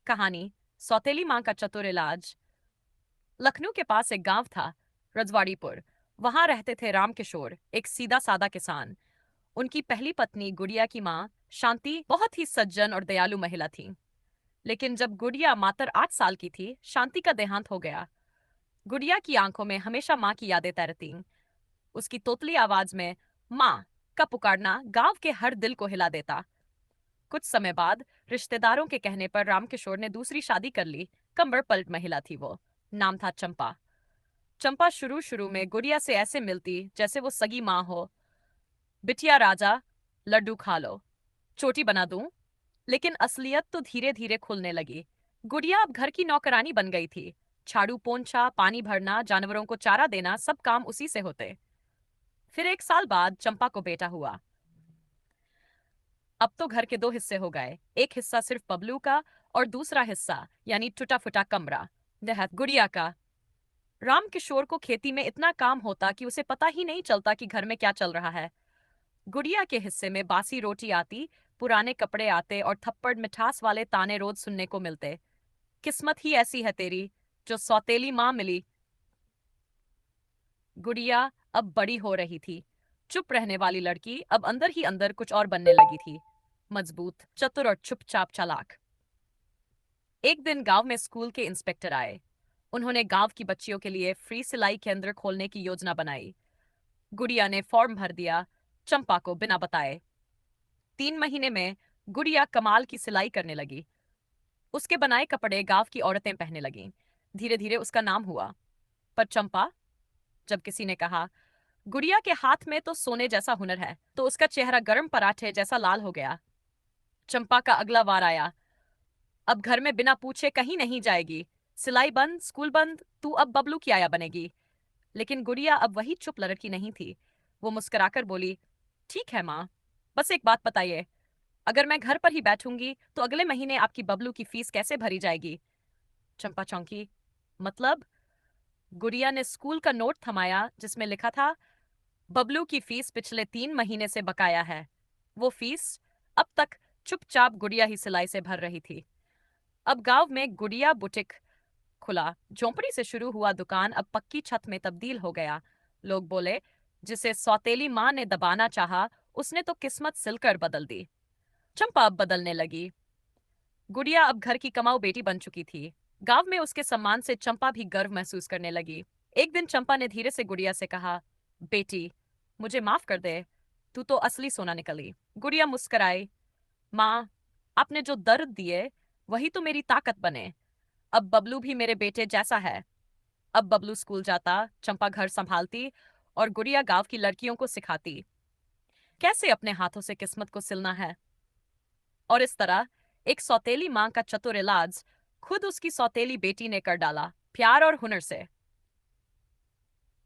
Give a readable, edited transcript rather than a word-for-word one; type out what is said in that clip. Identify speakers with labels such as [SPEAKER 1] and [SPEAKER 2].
[SPEAKER 1] कहानी सौतेली माँ का चतुर इलाज। लखनऊ के पास एक गांव था, रजवाड़ीपुर। वहां रहते थे राम किशोर, एक सीधा सादा किसान। उनकी पहली पत्नी गुड़िया की माँ शांति बहुत ही सज्जन और दयालु महिला थी। लेकिन जब गुड़िया मात्र 8 साल की थी, शांति का देहांत हो गया। गुड़िया की आंखों में हमेशा माँ की यादें तैरती। उसकी तोतली आवाज में माँ का पुकारना गांव के हर दिल को हिला देता। कुछ समय बाद रिश्तेदारों के कहने पर रामकिशोर ने दूसरी शादी कर ली। कमर पलट महिला थी वो। नाम था चंपा। चंपा शुरू शुरू में गुड़िया से ऐसे मिलती जैसे वो सगी माँ हो। बिटिया राजा, लड्डू खा लो, चोटी बना दूं। लेकिन असलियत तो धीरे धीरे खुलने लगी। गुड़िया अब घर की नौकरानी बन गई थी। झाड़ू पोंछा, पानी भरना, जानवरों को चारा देना, सब काम उसी से होते। फिर 1 साल बाद चंपा को बेटा हुआ। अब तो घर के दो हिस्से हो गए, एक हिस्सा सिर्फ बबलू का और दूसरा हिस्सा यानी टूटा फुटा कमरा देहात गुड़िया का। राम किशोर को खेती में इतना काम होता कि उसे पता ही नहीं चलता कि घर में क्या चल रहा है। गुड़िया के हिस्से में बासी रोटी आती, पुराने कपड़े आते और थप्पड़ मिठास वाले ताने रोज सुनने को मिलते। किस्मत ही ऐसी है तेरी, जो सौतेली माँ मिली। गुड़िया अब बड़ी हो रही थी। चुप रहने वाली लड़की अब अंदर ही अंदर कुछ और बनने लगी थी। मजबूत, चतुर और चुपचाप चालाक। एक दिन गांव में स्कूल के इंस्पेक्टर आए। उन्होंने गांव की बच्चियों के लिए फ्री सिलाई केंद्र खोलने की योजना बनाई। गुड़िया ने फॉर्म भर दिया, चंपा को बिना बताए। 3 महीने में गुड़िया कमाल की सिलाई करने लगी। उसके बनाए कपड़े गांव की औरतें पहनने लगीं। धीरे धीरे उसका नाम हुआ। पर चंपा, जब किसी ने कहा गुड़िया के हाथ में तो सोने जैसा हुनर है, तो उसका चेहरा गर्म पराठे जैसा लाल हो गया। चंपा का अगला वार आया। अब घर में बिना पूछे कहीं नहीं जाएगी। सिलाई बंद, स्कूल बंद, तू अब बबलू की आया बनेगी। लेकिन गुड़िया अब वही चुप लड़की नहीं थी। वो मुस्कुराकर बोली, ठीक है माँ, बस एक बात बताइए, अगर मैं घर पर ही बैठूंगी तो अगले महीने आपकी बबलू की फीस कैसे भरी जाएगी? चंपा चौंकी। मतलब? गुड़िया ने स्कूल का नोट थमाया जिसमें लिखा था, बबलू की फीस पिछले 3 महीने से बकाया है। वो फीस अब तक चुपचाप गुड़िया ही सिलाई से भर रही थी। अब गांव में गुड़िया बुटीक खुला। झोंपड़ी से शुरू हुआ दुकान अब पक्की छत में तब्दील हो गया। लोग बोले, जिसे सौतेली माँ ने दबाना चाहा, उसने तो किस्मत सिलकर बदल दी। चंपा अब बदलने लगी। गुड़िया अब घर की कमाऊ बेटी बन चुकी थी। गांव में उसके सम्मान से चंपा भी गर्व महसूस करने लगी। एक दिन चंपा ने धीरे से गुड़िया से कहा, बेटी, मुझे माफ कर दे, तू तो असली सोना निकली। गुड़िया मुस्कुराई। माँ, आपने जो दर्द दिए वही तो मेरी ताकत बने। अब बबलू भी मेरे बेटे जैसा है। अब बबलू स्कूल जाता, चंपा घर संभालती और गुड़िया गांव की लड़कियों को सिखाती कैसे अपने हाथों से किस्मत को सिलना है। और इस तरह एक सौतेली माँ का चतुर इलाज खुद उसकी सौतेली बेटी ने कर डाला, प्यार और हुनर से।